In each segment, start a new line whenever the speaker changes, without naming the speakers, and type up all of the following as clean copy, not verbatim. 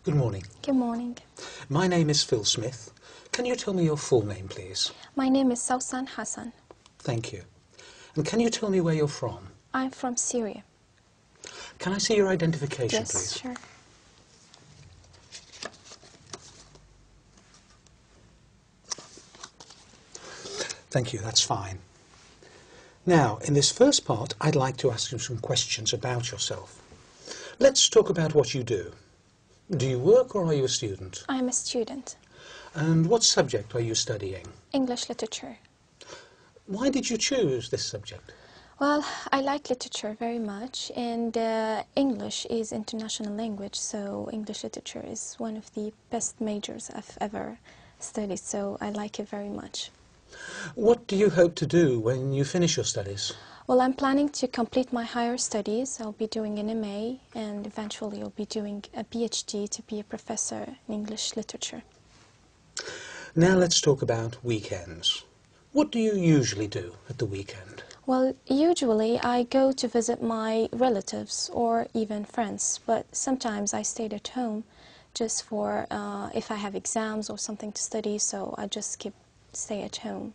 Good morning.
Good morning.
My name is Phil Smith. Can you tell me your full name, please?
My name is Sausan Hassan.
Thank you. And can you tell me where you're from?
I'm from Syria.
Can I see your identification,
Yes,
please?
sure.
Thank you, that's fine. Now, in this first part, I'd like to ask you some questions about yourself. Let's talk about what you do. Do you work or are you a student?
I'm a student.
And what subject are you studying?
English literature.
Why did you choose this subject?
Well, I like literature very much, and English is international language, so English literature is one of the best majors I've ever studied, so I like it very much.
What do you hope to do when you finish your studies?
Well, I'm planning to complete my higher studies. I'll be doing an MA, and eventually I'll be doing a PhD to be a professor in English literature.
Now let's talk about weekends. What do you usually do at the weekend?
Well, usually I go to visit my relatives or even friends, but sometimes I stayed at home just for if I have exams or something to study, so I just stay at home.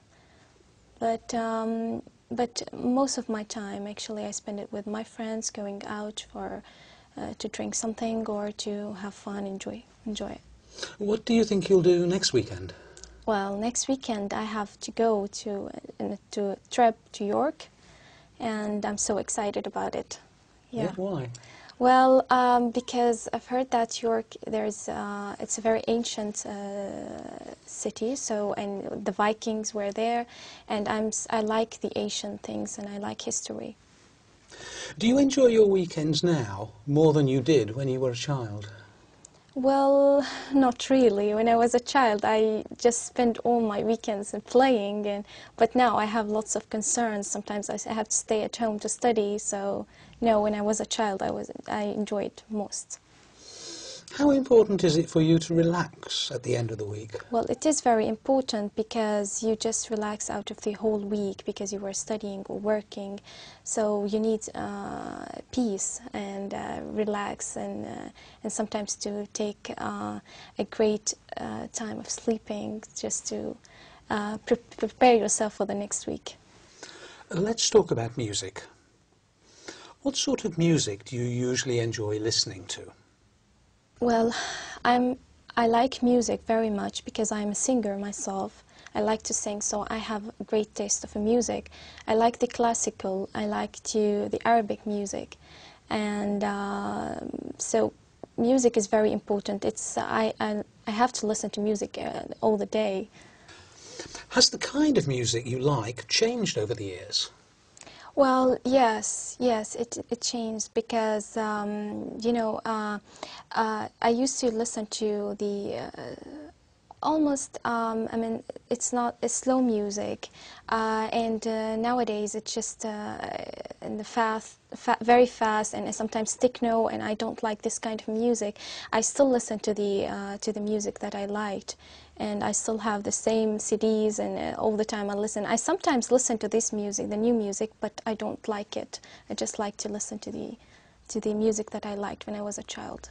But most of my time, actually, I spend it with my friends, going out for to drink something or to have fun, enjoy it.
What do you think you'll do next weekend?
Well, next weekend I have to go to a trip to York, and I'm so excited about it. Yeah.
Why?
Well, because I've heard that York, it's a very ancient city, so, and the Vikings were there, and I like the ancient things and I like history.
Do you enjoy your weekends now more than you did when you were a child?
Well, not really. When I was a child, I just spent all my weekends playing, but now I have lots of concerns. Sometimes I have to stay at home to study, so no, when I was a child, I enjoyed most.
How important is it for you to relax at the end of the week?
Well, it is very important because you just relax out of the whole week because you were studying or working. So you need peace and relax and sometimes to take a great time of sleeping just to prepare yourself for the next week.
Let's talk about music. What sort of music do you usually enjoy listening to?
Well, I like music very much because I'm a singer myself. I like to sing, so I have a great taste of music. I like the classical, I like the Arabic music, and so music is very important. I have to listen to music all the day.
Has the kind of music you like changed over the years?
Well, yes, it changed because, I used to listen to the almost, I mean, it's slow music, and nowadays it's just in the very fast, and sometimes techno, and I don't like this kind of music. I still listen to the music that I liked, and I still have the same CDs, and all the time I listen. I sometimes listen to this music, the new music, but I don't like it. I just like to listen to the music that I liked when I was a child.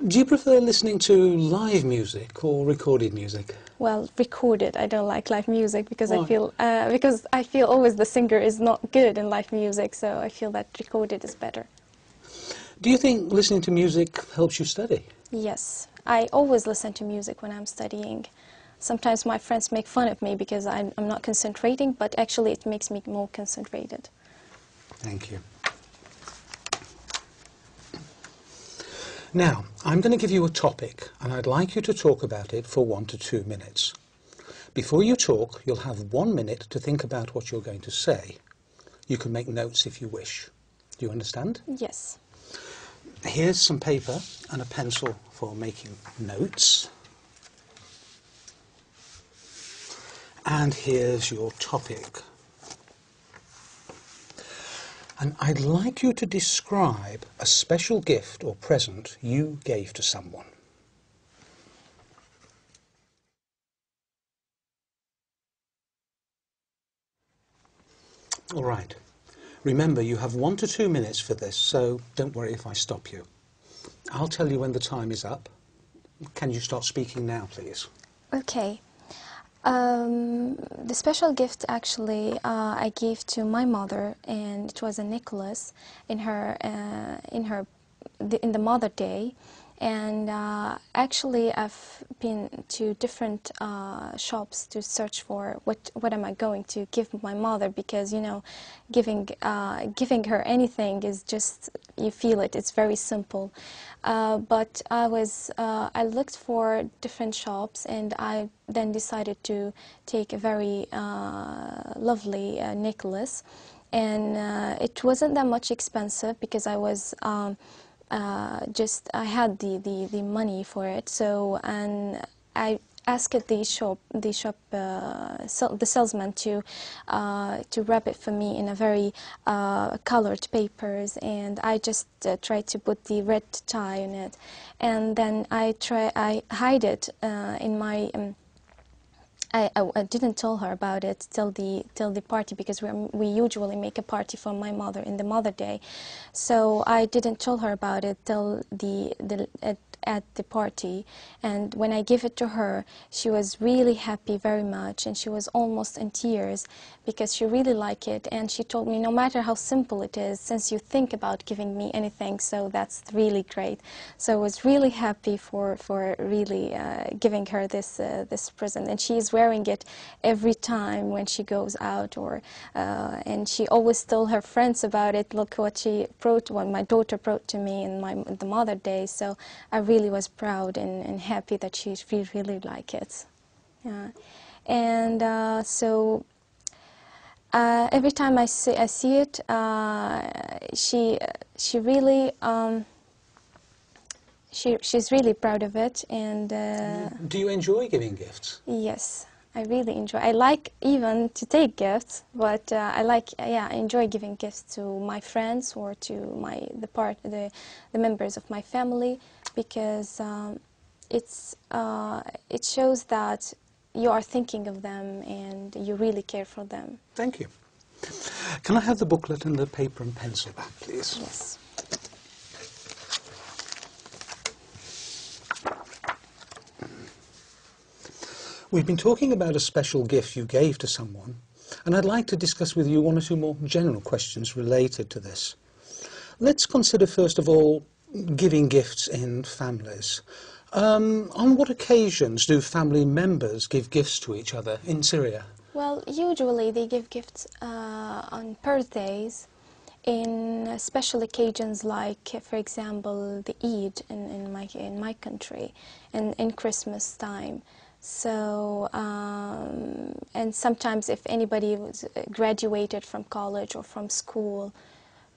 Do you prefer listening to live music or recorded music?
Well, recorded. I don't like live music because
Why?
I feel always the singer is not good in live music, so I feel that recorded is better.
Do you think listening to music helps you study?
Yes, I always listen to music when I'm studying. Sometimes my friends make fun of me because I'm not concentrating, but actually it makes me more concentrated.
Thank you. Now, I'm going to give you a topic, and I'd like you to talk about it for 1 to 2 minutes. Before you talk, you'll have 1 minute to think about what you're going to say. You can make notes if you wish. Do you understand?
Yes.
Here's some paper and a pencil for making notes. And here's your topic. And I'd like you to describe a special gift or present you gave to someone. All right. Remember, you have 1 to 2 minutes for this, so don't worry if I stop you. I'll tell you when the time is up, Can you start speaking now, please?
Okay. The special gift actually I gave to my mother, and it was a necklace in the Mother Day. And actually, I've been to different shops to search for what am I going to give my mother, because you know, giving her anything is just, you feel it. It's very simple. But I looked for different shops, and I then decided to take a very lovely necklace, and it wasn't that much expensive because I was. I had the money for it, so, and I asked the salesman to wrap it for me in a very colored papers, and I just tried to put the red tie on it, and then I hide it in my. I didn't tell her about it till the party, because we usually make a party for my mother in the Mother Day, so I didn't tell her about it till at the party. And when I gave it to her, she was really happy very much, and she was almost in tears because she really liked it. And she told me, no matter how simple it is, since you think about giving me anything, so that's really great. So I was really happy for really giving her this present, and she's wearing it every time when she goes out, or and she always tell her friends about it. Look what what my daughter brought to me in the Mother Day. So I really was proud and happy that she really like it. Yeah. And so every time I see it, she really she's really proud of it. And
Do you enjoy giving gifts?
yes, I really enjoy. I like even to take gifts, but I enjoy giving gifts to my friends or to the members of my family, because it shows that you are thinking of them and you really care for them.
Thank you. Can I have the booklet and the paper and pencil back, please?
Yes.
We've been talking about a special gift you gave to someone, and I'd like to discuss with you one or two more general questions related to this. Let's consider first of all giving gifts in families. On what occasions do family members give gifts to each other in Syria?
Well, usually they give gifts on birthdays, in special occasions like, for example, the Eid in my country, and in Christmas time. So, and sometimes if anybody was graduated from college or from school,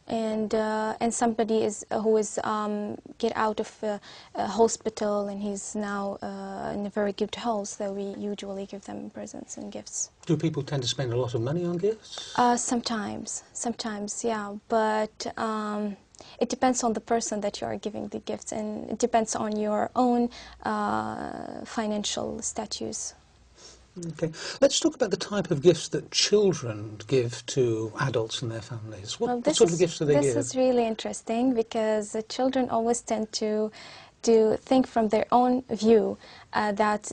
and somebody who is get out of a hospital and he's now in a very good health, so we usually give them presents and gifts.
Do people tend to spend a lot of money on gifts?
Sometimes, yeah, but it depends on the person that you are giving the gifts, and it depends on your own financial status.
Okay. Let's talk about the type of gifts that children give to adults and their families. What sort of gifts do they give?
This is really interesting, because children always tend to think from their own view, that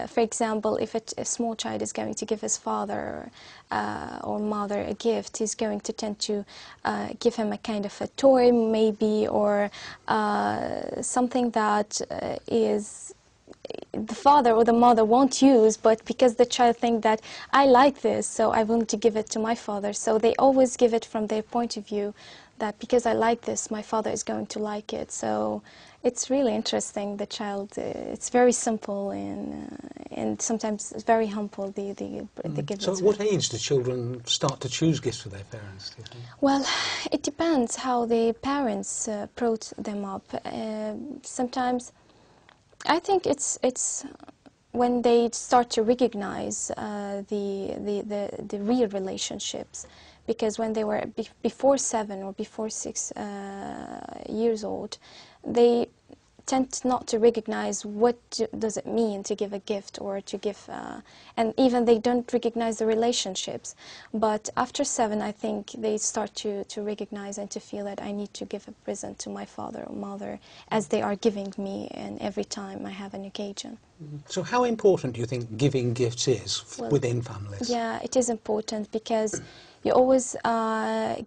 for example, if a small child is going to give his father or mother a gift, he's going to tend to give him a kind of a toy maybe, or something that is the father or the mother won't use, but because the child thinks that I like this, so I want to give it to my father. So they always give it from their point of view, that because I like this, my father is going to like it. So it's really interesting. The child, it's very simple, and sometimes it's very humble. The gifts.
So at what age do children start to choose gifts for their parents, do you think?
Well, it depends how the parents brought them up. Sometimes I think it's when they start to recognize the real relationships, because when they were before 7 or before 6 years old, they tend not to recognize what does it mean to give a gift or to give, and even they don't recognize the relationships. But after 7, I think they start to recognize and to feel that I need to give a present to my father or mother as they are giving me, and every time I have an occasion.
So how important do you think giving gifts is within families?
Yeah, it is important because you always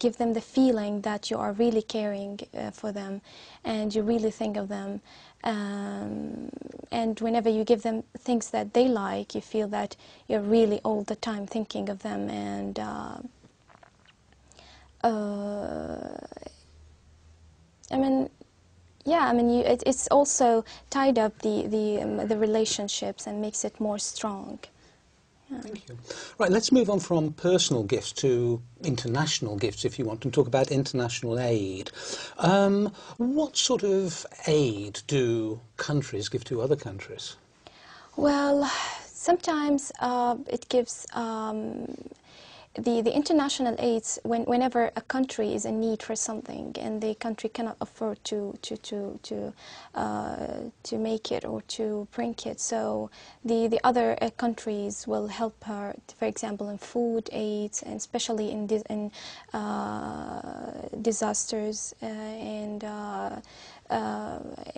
give them the feeling that you are really caring for them and you really think of them. And whenever you give them things that they like, you feel that you're really all the time thinking of them. And I mean, yeah, I mean, it's also tied up the relationships and makes it more strong. Yeah.
Thank you. Right, let's move on from personal gifts to international gifts, if you want, and talk about international aid. What sort of aid do countries give to other countries?
Well, sometimes it gives the international aids whenever a country is in need for something and the country cannot afford to make it or to bring it. So the other countries will help her, for example, in food aids, and especially in disasters and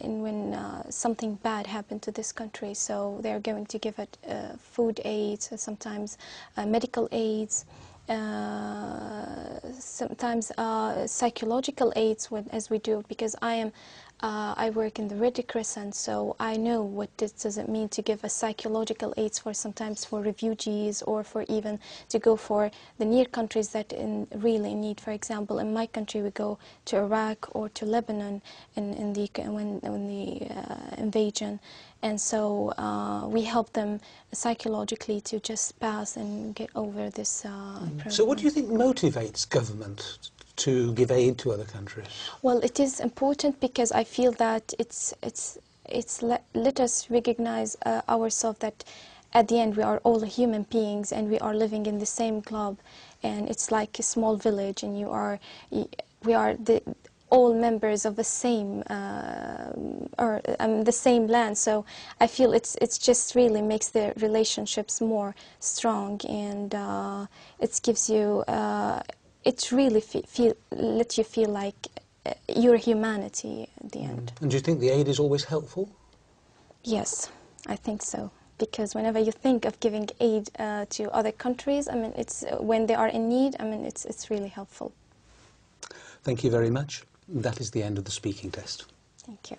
when something bad happened to this country. So they're going to give it food aids, sometimes medical aids, sometimes psychological aids, as we do, because I work in the Red Crescent, so I know what does it mean to give a psychological aids for sometimes for refugees or for even to go for the near countries that really in need. For example, in my country we go to Iraq or to Lebanon when the invasion, and so we help them psychologically to just pass and get over this problem.
So what do you think motivates government to give aid to other countries?
Well, it is important because I feel that let us recognize ourselves that at the end we are all human beings and we are living in the same club, and it's like a small village, and we are all members of the same the same land. So I feel it's just really makes the relationships more strong, and it gives you it really lets you feel like your humanity at the end.
And do you think the aid is always helpful?
Yes, I think so. Because whenever you think of giving aid to other countries, I mean, it's when they are in need, I mean, it's really helpful.
Thank you very much. That is the end of the speaking test.
Thank you.